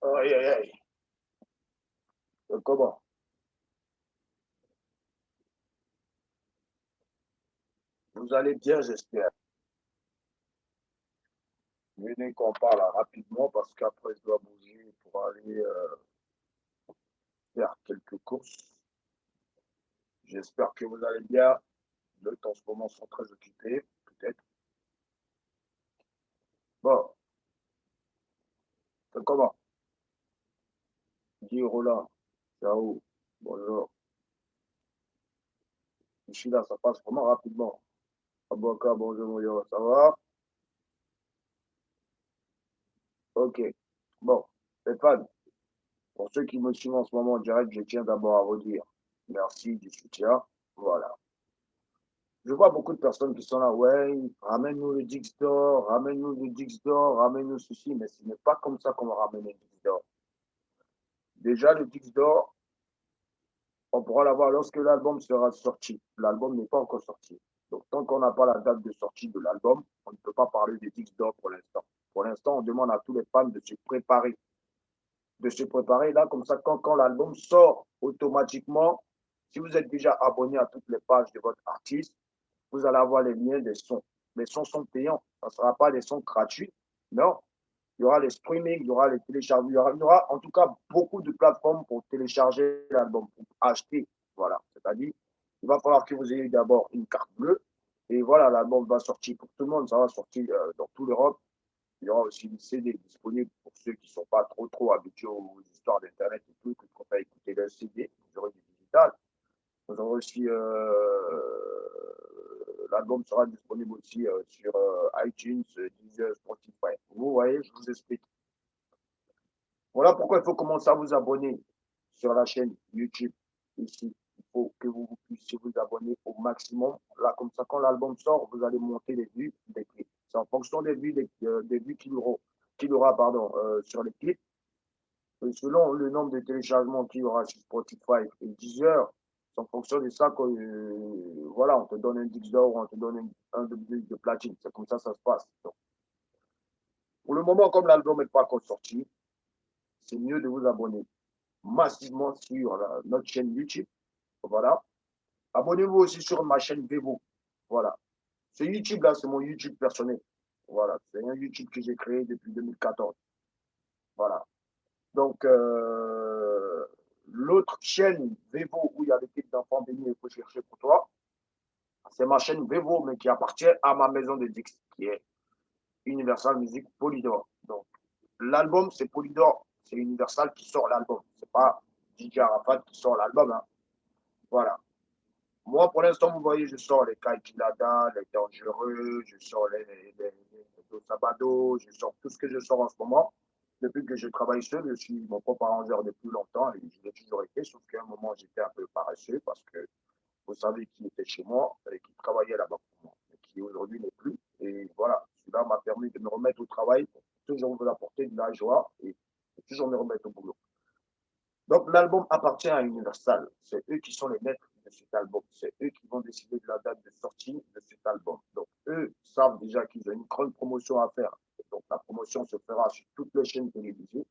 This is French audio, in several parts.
Aïe, aïe, aïe. Comment? Vous allez bien, j'espère. Venez qu'on parle rapidement parce qu'après, je dois bouger pour aller faire quelques courses. J'espère que vous allez bien. Le temps en ce moment sont très occupés, peut-être. Bon, comment? Dis Roland. Ciao. Bonjour. Je suis là, ça passe vraiment rapidement. Aboka, bonjour, bonjour. Ça va? Ok. Bon, Stéphane, pour ceux qui me suivent en ce moment en direct, je tiens d'abord à vous dire merci du soutien. Voilà. Je vois beaucoup de personnes qui sont là, ouais, ramène-nous le Dixdor, ramène-nous le Dixdor, ramène-nous ceci, mais ce n'est pas comme ça qu'on va ramener le Dixdor. Déjà, le Dixdor, on pourra l'avoir lorsque l'album sera sorti. L'album n'est pas encore sorti. Donc, tant qu'on n'a pas la date de sortie de l'album, on ne peut pas parler de Dixdor pour l'instant. Pour l'instant, on demande à tous les fans de se préparer. De se préparer là, comme ça, quand l'album sort automatiquement, si vous êtes déjà abonné à toutes les pages de votre artiste, vous allez avoir les liens des sons. Les sons sont payants. Ce ne sera pas des sons gratuits. Non. Il y aura les streamings, il y aura les téléchargements. Il y aura en tout cas beaucoup de plateformes pour télécharger l'album, pour acheter. Voilà. C'est-à-dire, il va falloir que vous ayez d'abord une carte bleue. Et voilà, l'album va sortir pour tout le monde. Ça va sortir dans toute l'Europe. Il y aura aussi des CD disponibles pour ceux qui ne sont pas trop habitués aux histoires d'Internet et tout, qui préfèrent écouter le CD. Vous aurez du digital. Vous aurez aussi l'album sera disponible aussi sur iTunes, Deezer, Spotify. Vous voyez, je vous explique. Voilà pourquoi il faut commencer à vous abonner sur la chaîne YouTube ici. Il faut que vous puissiez vous abonner au maximum. Là, comme ça, quand l'album sort, vous allez monter les vues des clips. C'est en fonction des vues qu'il aura pardon, sur les clips. Et selon le nombre de téléchargements qu'il y aura sur Spotify et Deezer, c'est en fonction de ça que, voilà, on te donne un disque d'or ou on te donne un de platine. C'est comme ça se passe. Donc, pour le moment, comme l'album n'est pas encore sorti, c'est mieux de vous abonner massivement sur notre chaîne YouTube. Voilà. Abonnez-vous aussi sur ma chaîne Vevo. Voilà. Ce YouTube-là, c'est mon YouTube personnel. Voilà. C'est un YouTube que j'ai créé depuis 2014. Voilà. Donc, l'autre chaîne Vevo où il y a des clips d'enfants bénis, il faut chercher pour toi. C'est ma chaîne Vevo, mais qui appartient à ma maison de Dix, qui est Universal Music Polydor. Donc, l'album, c'est Polydor, c'est Universal qui sort l'album. C'est pas DJ Arafat qui sort l'album. Hein. Voilà. Moi, pour l'instant, vous voyez, je sors les Kaikilada, les Dangereux, je sors les Sabado, je sors tout ce que je sors en ce moment. Depuis que je travaille seul, je suis mon propre arrangeur depuis longtemps et je l'ai toujours été, sauf qu'à un moment, j'étais un peu paresseux parce que vous savez qui était chez moi et qui travaillait là-bas pour moi, et qui aujourd'hui n'est plus. Et voilà, cela m'a permis de me remettre au travail pour toujours vous apporter de la joie et toujours me remettre au boulot. Donc l'album appartient à Universal. C'est eux qui sont les maîtres de cet album. C'est eux qui vont décider de la date de sortie de cet album. Donc eux savent déjà qu'ils ont une grande promotion à faire. Donc la promotion se fera sur toutes les chaînes télévisées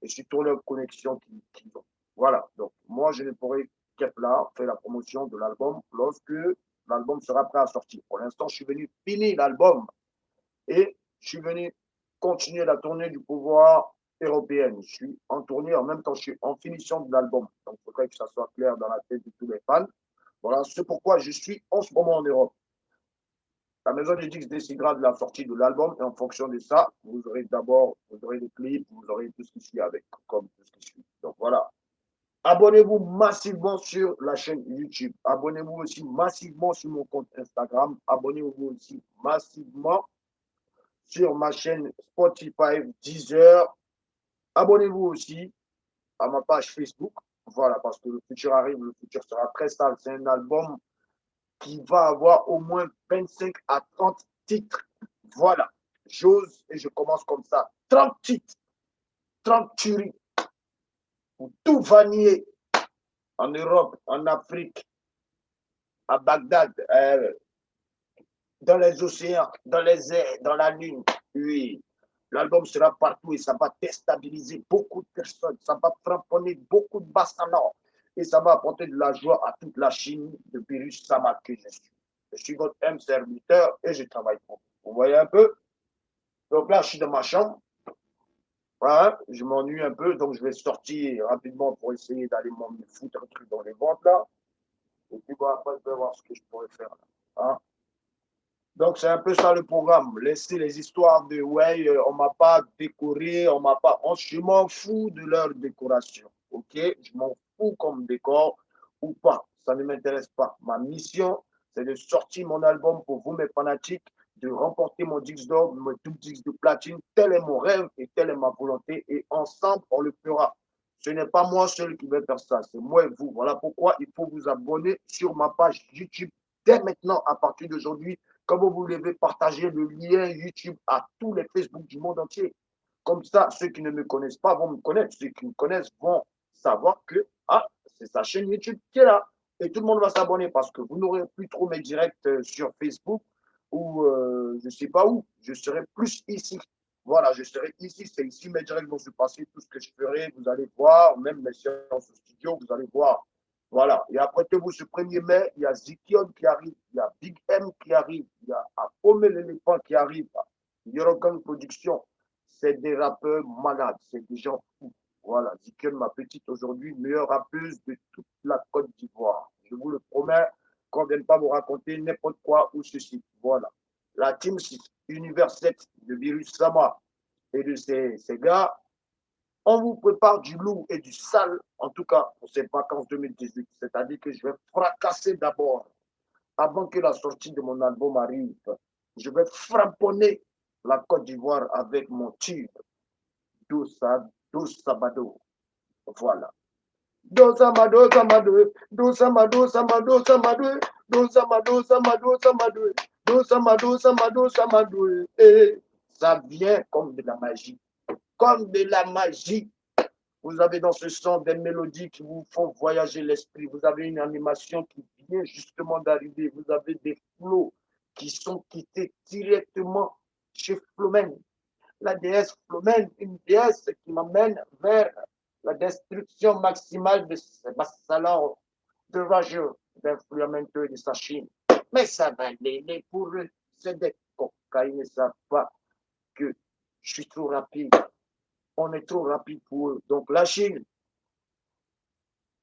et sur toutes les connexions qu'ils ont. Voilà. Donc moi, je ne pourrai qu'être là, faire la promotion de l'album lorsque l'album sera prêt à sortir. Pour l'instant, je suis venu finir l'album et je suis venu continuer la tournée du pouvoir européenne. Je suis en tournée, en même temps, je suis en finition de l'album. Donc, il faudrait que ça soit clair dans la tête de tous les fans. Voilà, c'est pourquoi je suis en ce moment en Europe. La maison de Dix décidera de la sortie de l'album et en fonction de ça, vous aurez d'abord, vous aurez les clips, vous aurez tout ce qui suit avec, comme tout ce qui suit. Donc voilà. Abonnez-vous massivement sur la chaîne YouTube. Abonnez-vous aussi massivement sur mon compte Instagram. Abonnez-vous aussi massivement sur ma chaîne Spotify, Deezer. Abonnez-vous aussi à ma page Facebook. Voilà, parce que le futur arrive, le futur sera très sale. C'est un album qui va avoir au moins 25 à 30 titres. Voilà, j'ose et je commence comme ça. 30 titres, 30 tueries pour tout vaniller en Europe, en Afrique, à Bagdad, dans les océans, dans les airs, dans la lune. Oui, L'album sera partout et ça va déstabiliser beaucoup de personnes. Ça va framponner beaucoup de bassanors. Et ça va apporter de la joie à toute la Chine de Virus Sama que je suis. Je suis votre M serviteur et je travaille pour vous. Vous voyez un peu? Donc là, je suis dans ma chambre. Voilà, je m'ennuie un peu, donc je vais sortir rapidement pour essayer d'aller me foutre un truc dans les ventes là. Et puis bon, après, je vais voir ce que je pourrais faire là. Hein? Donc c'est un peu ça le programme. Laisser les histoires de ouais, on m'a pas décoré, on m'a pas. Je m'en fous de leur décoration. Ok? Je m'en fous comme décor ou pas. Ça ne m'intéresse pas. Ma mission, c'est de sortir mon album pour vous, mes fanatiques, de remporter mon disque d'or, mon double disque de platine. Tel est mon rêve et telle est ma volonté. Et ensemble, on le fera. Ce n'est pas moi seul qui vais faire ça, c'est moi et vous. Voilà pourquoi il faut vous abonner sur ma page YouTube dès maintenant, à partir d'aujourd'hui. Comme vous devez partager le lien YouTube à tous les Facebook du monde entier. Comme ça, ceux qui ne me connaissent pas vont me connaître. Ceux qui me connaissent vont savoir que ah, c'est sa chaîne YouTube qui est là. Et tout le monde va s'abonner parce que vous n'aurez plus trop mes directs sur Facebook ou je ne sais pas où. Je serai plus ici. Voilà, je serai ici. C'est ici mes directs vont se passer. Tout ce que je ferai, vous allez voir. Même mes séances au studio, vous allez voir. Voilà. Et après vous ce 1er mai, il y a Zikion qui arrive, il y a Big M qui arrive, il y a Apome l'éléphant qui arrive, Yorogan Production. C'est des rappeurs malades, c'est des gens fous. Voilà, Zikion, ma petite aujourd'hui, meilleure rappeuse de toute la Côte d'Ivoire. Je vous le promets, qu'on ne vienne pas vous raconter n'importe quoi ou ceci. Voilà. La team Univers 7 de Virus Sama et de ces gars, on vous prépare du lourd et du sale, en tout cas pour ces vacances 2018. C'est-à-dire que je vais fracasser d'abord, avant que la sortie de mon album arrive. Je vais framponner la Côte d'Ivoire avec mon tube Dousa, Doussabado. Voilà. Dousamado, Samado, Dousamado, Samado, Samado, Dousamado, Samado, Samado, Dousamado, Samado, Samado. Et ça vient comme de la magie. Comme de la magie. Vous avez dans ce son des mélodies qui vous font voyager l'esprit. Vous avez une animation qui vient justement d'arriver. Vous avez des flots qui sont quittés directement chez Flomen. La déesse Flomen, une déesse qui m'amène vers la destruction maximale de ce bassalon de rageux, d'influences de sa Chine. Mais ça va aller pour eux. C'est des cocaïnes, ils ne savent pas que je suis trop rapide. On est trop rapide pour eux. Donc la Chine,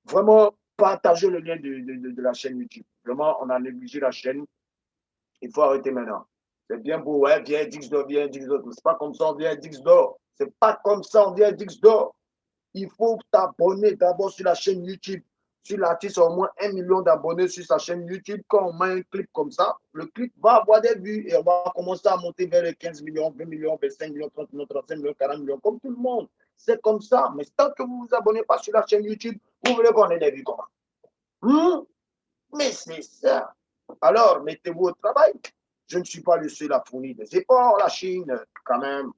vraiment, partagez le lien de la chaîne YouTube. Vraiment, on a négligé la chaîne. Il faut arrêter maintenant. C'est bien beau, ouais, viens Dixdor, viens Dixdor. C'est pas comme ça, on vient Dixdor. C'est pas comme ça, on vient Dixdor. Il faut t'abonner d'abord sur la chaîne YouTube. Si l'artiste a au moins 1 million d'abonnés sur sa chaîne YouTube, quand on met un clip comme ça, le clip va avoir des vues et on va commencer à monter vers les 15 millions, 20 millions, 25 millions, 30 millions, 35 millions, 40 millions, comme tout le monde. C'est comme ça. Mais tant que vous ne vous abonnez pas sur la chaîne YouTube, vous voulez qu'on ait des vues comment? Mais c'est ça. Alors, mettez-vous au travail. Je ne suis pas le seul à fournir des efforts. La Chine, quand même,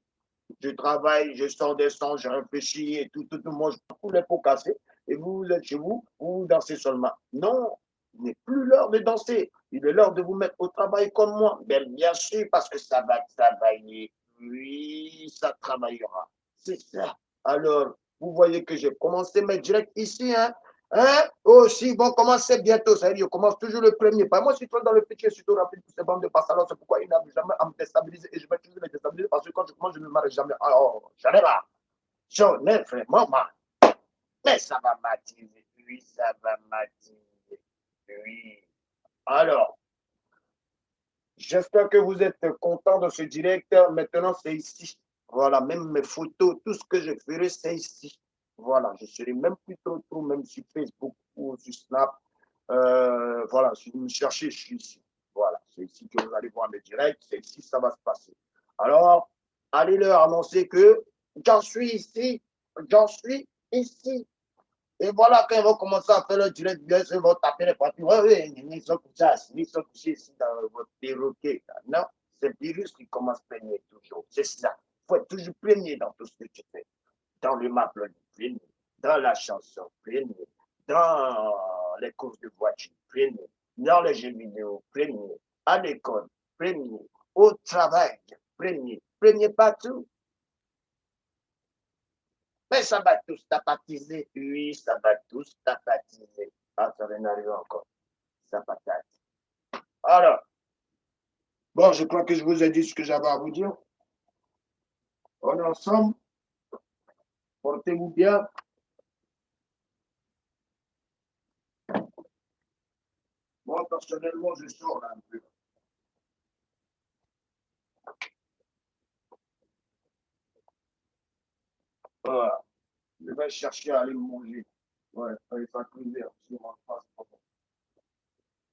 je travaille, je sors des sons, je réfléchis et tout, moi, je tous les pots cassés. Et vous êtes chez vous, vous dansez seulement. Non, il n'est plus l'heure de danser. Il est l'heure de vous mettre au travail comme moi. Bien sûr, parce que ça va travailler. Oui, ça travaillera. C'est ça. Alors, vous voyez que j'ai commencé mes directs ici, hein? Hein? Aussi, ils vont commencer bientôt. Ça veut dire, je commence toujours le premier. Pas moi, je suis dans le petit, je suis tout rapide pour ces bandes de passalons. C'est pourquoi ils n'arrivent jamais à me déstabiliser. Et je vais toujours les déstabiliser parce que quand je commence, je ne m'arrête jamais. Alors, j'en ai marre. J'en ai vraiment marre. Mais ça va m'attirer. Oui, ça va m'attirer. Oui. Alors, j'espère que vous êtes content de ce direct. Maintenant, c'est ici. Voilà, même mes photos, tout ce que je ferai, c'est ici. Voilà, je serai même plus trop, même sur Facebook ou sur Snap. Voilà, si vous me cherchez, je suis ici. Voilà, c'est ici que vous allez voir mes directs, c'est ici que ça va se passer. Alors, allez leur annoncer que j'en suis ici, j'en suis ici. Et voilà, quand ils vont commencer à faire le direct, bien sûr, ils vont taper les papiers. Oui, oui, ils sont couchés ils sont couchés ici dans votre perroquet. Non, c'est le virus qui commence à premier toujours. C'est ça. Il faut être toujours premier dans tout ce que tu fais. Dans le maplon, premier. Dans la chanson, premier. Dans les courses de voiture, premier. Dans les jeux vidéo, premier. À l'école, premier. Au travail, premier. Premier partout. Mais ça va tous tapatiser. Oui, ça va tous tapatiser. Ah, ça vient d'arriver encore. Ça patate. Alors, bon, je crois que je vous ai dit ce que j'avais à vous dire. On est ensemble. Portez-vous bien. Moi, personnellement, je sors là un peu. Voilà. Je vais chercher à aller me manger. Ouais, avec ça cuisine sur ma face.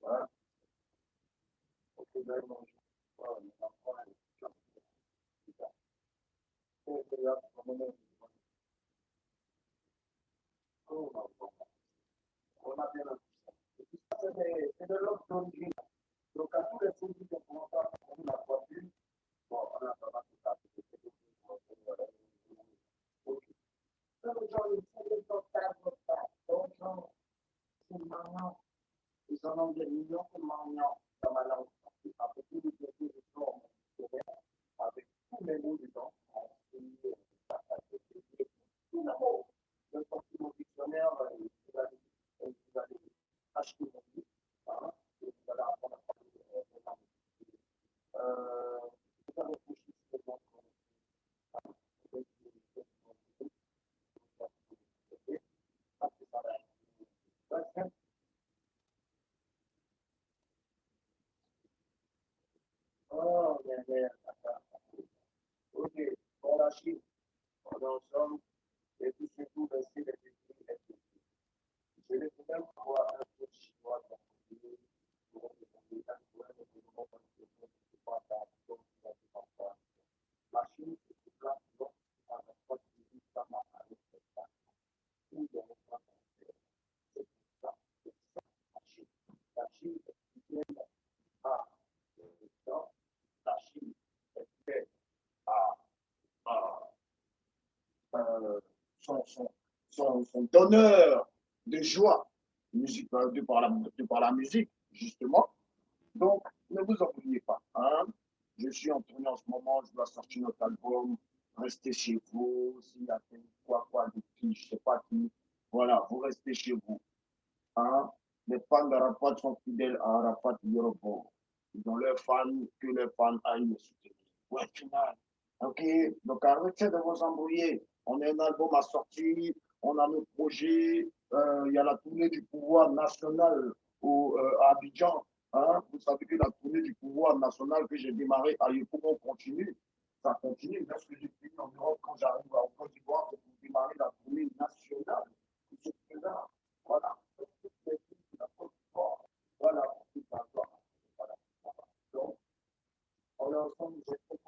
Voilà. Ok, je vais manger. Voilà, on a bien c'est de l'autre d'origine. Donc, à tous les produits qu'on commence à prendre la voiture, bon, on a pas mal de ça. Ok. Donc, genre, il faut les portables, donc, genre, c'est maintenant, ils en ont des millions de maintenant dans ma langue. Après tout, les produits de sport, avec tous les mots dedans, tout d'abord, le sorti mon dictionnaire, vous allez acheter mon livre, hein, et vous allez apprendre à parler de langue. Vous allez réfléchir sur le monde. Oh, yeah. Ok, on la Chine, on est ensemble, et puis surtout, rester les esprits. Je vais quand même avoir un peu de chinois dans mon pays, pour les États la Chine, c'est là, donc, à la fois, qui dit ça m'a arrêté ça, ou il y a un plan c'est ça, la Chine. La Chine est bien à la Chine est bien à, à euh, son donneur de joie musique, de par la musique, justement. Donc, ne vous ennuyez pas. Hein? Je suis en tournée en ce moment, je dois sortir notre album. Restez chez vous. S'il y a quoi, de qui, je ne sais pas qui. Voilà, vous restez chez vous. Hein? Les fans d'Arafat sont fidèles à Arafat Yorobo. Ils ont leurs fans, que les fans aillent le soutenir. Ouais, final. Ok, donc arrêtez de vous embrouiller. On a un album à sortir, on a nos projets, il y a la tournée du pouvoir national à Abidjan. Hein? Vous savez que la tournée du pouvoir national que j'ai démarré à Yopougon continue. Ça continue. Lorsque j'ai fini en Europe, quand j'arrive en Côte d'Ivoire, c'est pour démarrer la tournée nationale. C'est là. Voilà. Voilà. Voilà. Donc, on est ensemble, j'ai fait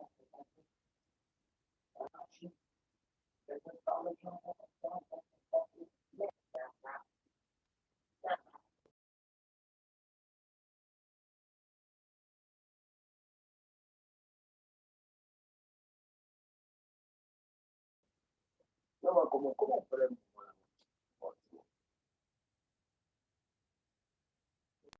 comment on peut